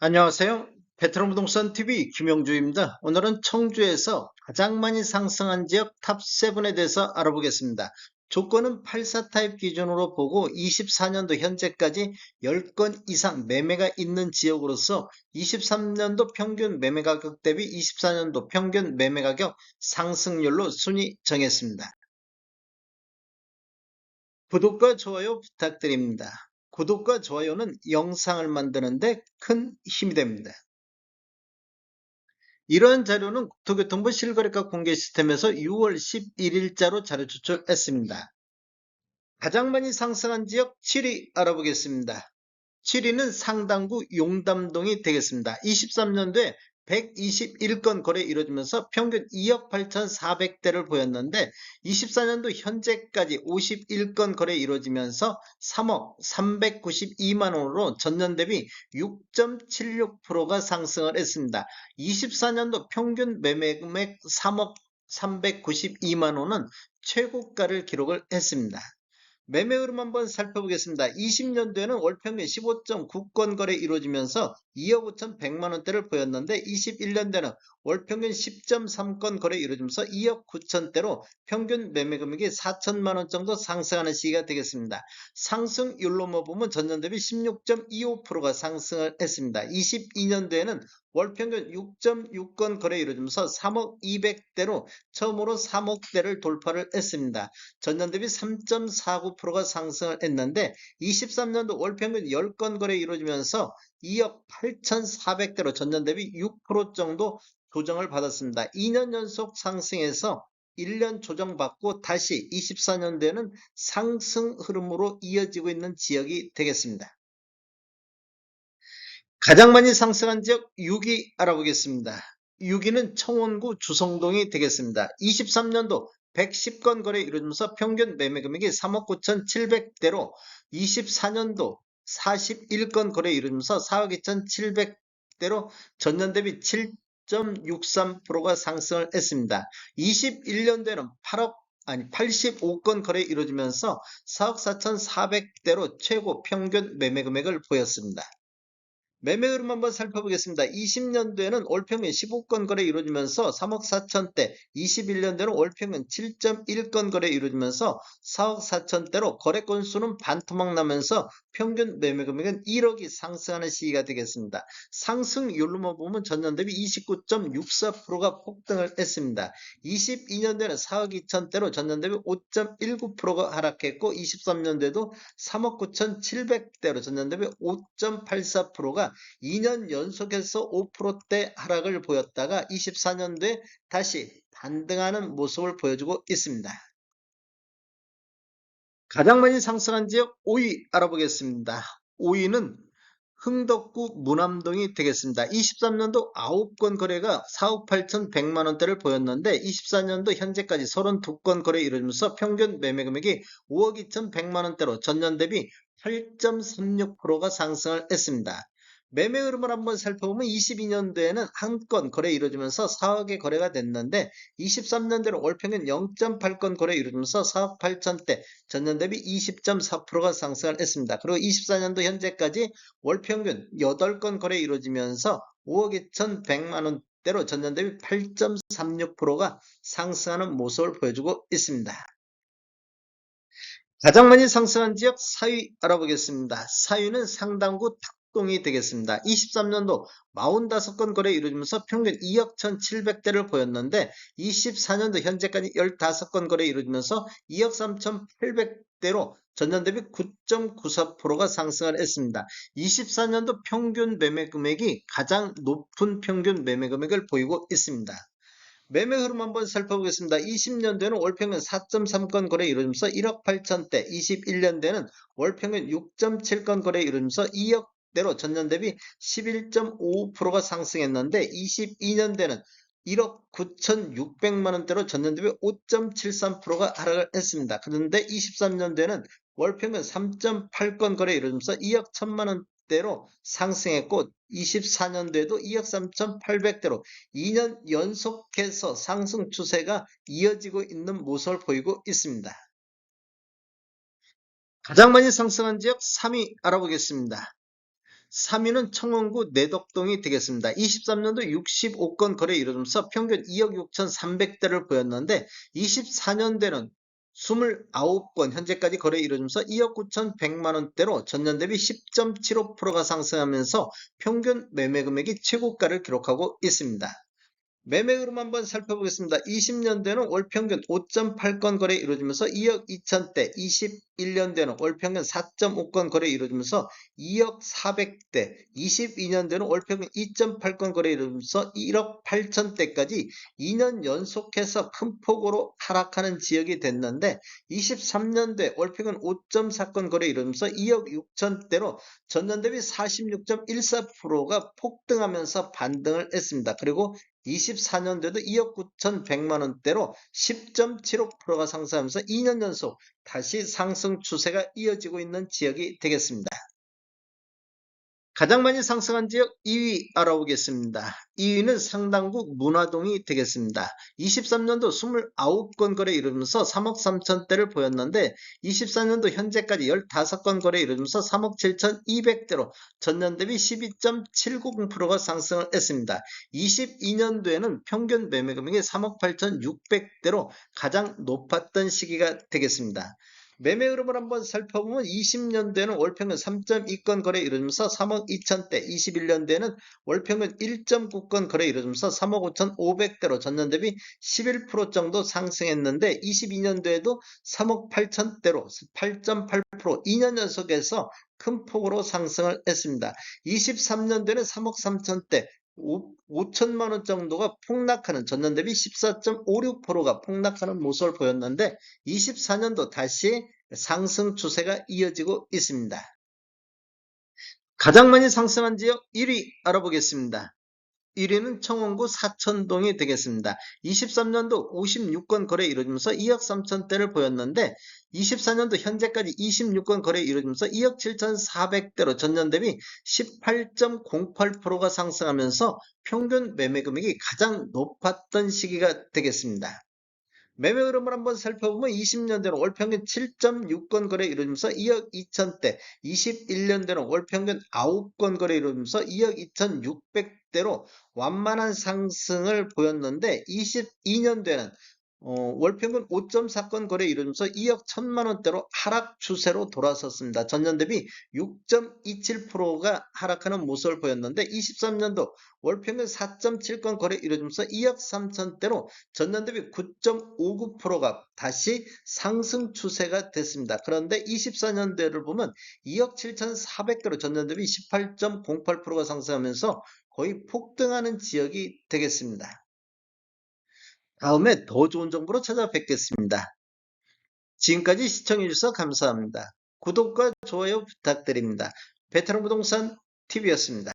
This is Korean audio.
안녕하세요. 베트남 부동산 TV 김영주입니다. 오늘은 청주에서 가장 많이 상승한 지역 탑7에 대해서 알아보겠습니다. 조건은 84 타입 기준으로 보고 24년도 현재까지 10건 이상 매매가 있는 지역으로서 23년도 평균 매매 가격 대비 24년도 평균 매매 가격 상승률로 순위 정했습니다. 구독과 좋아요 부탁드립니다. 구독과 좋아요는 영상을 만드는데 큰 힘이 됩니다. 이러한 자료는 국토교통부 실거래가 공개 시스템에서 6월 11일자로 자료 추출했습니다. 가장 많이 상승한 지역 7위 알아보겠습니다. 7위는 상당구 용담동이 되겠습니다. 23년도에 121건 거래 이루어지면서 평균 2억 8,400대를 보였는데 24년도 현재까지 51건 거래 이루어지면서 3억 392만원으로 전년 대비 6.76%가 상승을 했습니다. 24년도 평균 매매 금액 3억 392만원은 최고가를 기록을 했습니다. 매매 흐름 한번 살펴보겠습니다. 20년도에는 월 평균 15.9건 거래 이루어지면서 2억 5,100만원대를 보였는데 21년도에는 월 평균 10.3건 거래 이루어지면서 2억 9천대로 평균 매매 금액이 4천만원 정도 상승하는 시기가 되겠습니다. 상승률로 보면 전년 대비 16.25%가 상승을 했습니다. 22년도에는 월 평균 6.6건 거래 이루어지면서 3억 200대로 처음으로 3억대를 돌파를 했습니다. 전년 대비 3.49%가 상승을 했는데 23년도 월 평균 10건 거래 이루어지면서 2억 8,400대로 전년 대비 6% 정도 조정을 받았습니다. 2년 연속 상승해서 1년 조정받고 다시 24년도에는 상승 흐름으로 이어지고 있는 지역이 되겠습니다. 가장 많이 상승한 지역 6위 알아보겠습니다. 6위는 청원구 주성동이 되겠습니다. 23년도 110건 거래 이루어지면서 평균 매매 금액이 3억 9,700대로 24년도 41건 거래 이루어지면서 4억 2,700대로 전년 대비 7.63%가 상승을 했습니다. 21년도에는 85건 거래 이루어지면서 4억 4,400대로 최고 평균 매매 금액을 보였습니다. 매매 흐름 한번 살펴보겠습니다. 20년도에는 월평균 15건 거래 이루어지면서 3억 4천대, 21년도에는 월평균 7.1건 거래 이루어지면서 4억 4천대로 거래 건수는 반토막 나면서 평균 매매 금액은 1억이 상승하는 시기가 되겠습니다. 상승률로만 보면 전년 대비 29.64%가 폭등을 했습니다. 22년도에는 4억 2천대로 전년 대비 5.19%가 하락했고 23년도에도 3억 9,700대로 전년 대비 5.84%가 2년 연속해서 5%대 하락을 보였다가 24년도에 다시 반등하는 모습을 보여주고 있습니다. 가장 많이 상승한 지역 5위 알아보겠습니다. 5위는 흥덕구 무남동이 되겠습니다. 23년도 9건 거래가 4억 8,100만원대를 보였는데 24년도 현재까지 32건 거래 이루어지면서 평균 매매 금액이 5억 2,100만원대로 전년 대비 8.36%가 상승을 했습니다. 매매 흐름을 한번 살펴보면 22년도에는 한 건 거래 이루어지면서 4억의 거래가 됐는데 23년도에는 월평균 0.8건 거래 이루어지면서 4억 8천대 전년 대비 20.4%가 상승을 했습니다. 그리고 24년도 현재까지 월평균 8건 거래 이루어지면서 5억 2,100만원대로 전년 대비 8.36%가 상승하는 모습을 보여주고 있습니다. 가장 많이 상승한 지역 4위 알아보겠습니다. 4위는 상당구 탁동이 되겠습니다. 23년도 45건 거래 이루어지면서 평균 2억 1,700대를 보였는데 24년도 현재까지 15건 거래 이루어지면서 2억 3,800대로 전년 대비 9.94%가 상승을 했습니다. 24년도 평균 매매 금액이 가장 높은 평균 매매 금액을 보이고 있습니다. 매매 흐름 한번 살펴보겠습니다. 20년도에는 월평균 4.3건 거래 이루어지면서 1억 8천대, 21년도에는 월평균 6.7건 거래 이루어지면서 2억대로 전년 대비 11.5%가 상승했는데 22년도에는 1억 9,600만원대로 전년 대비 5.73%가 하락을 했습니다. 그런데 23년도에는 월평균 3.8건 거래 이루어지면서 2억 1천만원대로 상승했고 24년도에도 2억 3,800대로 2년 연속해서 상승 추세가 이어지고 있는 모습을 보이고 있습니다. 가장 많이 상승한 지역 3위 알아보겠습니다. 3위는 청원구 내덕동이 되겠습니다. 23년도 65건 거래 이루어지면서 평균 2억 6,300대를 보였는데 24년대는 29건 현재까지 거래 이루어지면서 2억 9,100만 원대로 전년 대비 10.75%가 상승하면서 평균 매매 금액이 최고가를 기록하고 있습니다. 매매 흐름 한번 살펴보겠습니다. 20년대는 월평균 5.8건 거래 이루어지면서 2억 2천대, 21년대는 월평균 4.5건 거래 이루어지면서 2억 400대, 22년대는 월평균 2.8건 거래 이루어지면서 1억 8천대까지 2년 연속해서 큰 폭으로 하락하는 지역이 됐는데 23년대 월평균 5.4건 거래 이루어지면서 2억 6천대로 전년 대비 46.14%가 폭등하면서 반등을 했습니다. 그리고 24년도에도 2억 9,100만 원대로 10.75%가 상승하면서 2년 연속 다시 상승 추세가 이어지고 있는 지역이 되겠습니다. 가장 많이 상승한 지역 2위 알아보겠습니다. 2위는 상당구 문화동이 되겠습니다. 23년도 29건 거래 이루면서 3억 3천대를 보였는데 24년도 현재까지 15건 거래 이루면서 3억 7,200대로 전년 대비 12.790%가 상승을 했습니다. 22년도에는 평균 매매 금액이 3억 8,600대로 가장 높았던 시기가 되겠습니다. 매매 흐름을 한번 살펴보면 20년대는 월평균 3.2건 거래 이루면서 3억 2천대, 21년대는 월평균 1.9건 거래 이루면서 3억 5,500대로 전년 대비 11% 정도 상승했는데 22년도에도 3억 8천대로 8.8% 2년 연속해서 큰 폭으로 상승을 했습니다. 23년도에는 3억 3천대 5천만 원 정도가 폭락하는 전년 대비 14.56%가 폭락하는 모습을 보였는데 24년도 다시 상승 추세가 이어지고 있습니다. 가장 많이 상승한 지역 1위 알아보겠습니다. 1위는 청원구 사천동이 되겠습니다. 23년도 56건 거래 이루어지면서 2억 3천대를 보였는데 24년도 현재까지 26건 거래 이루어지면서 2억 7,400대로 전년 대비 18.08%가 상승하면서 평균 매매 금액이 가장 높았던 시기가 되겠습니다. 매매 흐름을 한번 살펴보면 20년대는 월평균 7.6건 거래 이루면서 2억 2천대, 21년대는 월평균 9건 거래 이루면서 2억 2,600대로 완만한 상승을 보였는데 22년대는 월평균 5.4건 거래 이루면서 2억 1천만 원대로 하락 추세로 돌아섰습니다. 전년 대비 6.27%가 하락하는 모습을 보였는데 23년도 월평균 4.7건 거래 이루어지면서 2억 3천대로 전년 대비 9.59%가 다시 상승 추세가 됐습니다. 그런데 24년대를 보면 2억 7,400대로 전년 대비 18.08%가 상승하면서 거의 폭등하는 지역이 되겠습니다. 다음에 더 좋은 정보로 찾아뵙겠습니다. 지금까지 시청해주셔서 감사합니다. 구독과 좋아요 부탁드립니다. 베테랑 부동산 TV였습니다.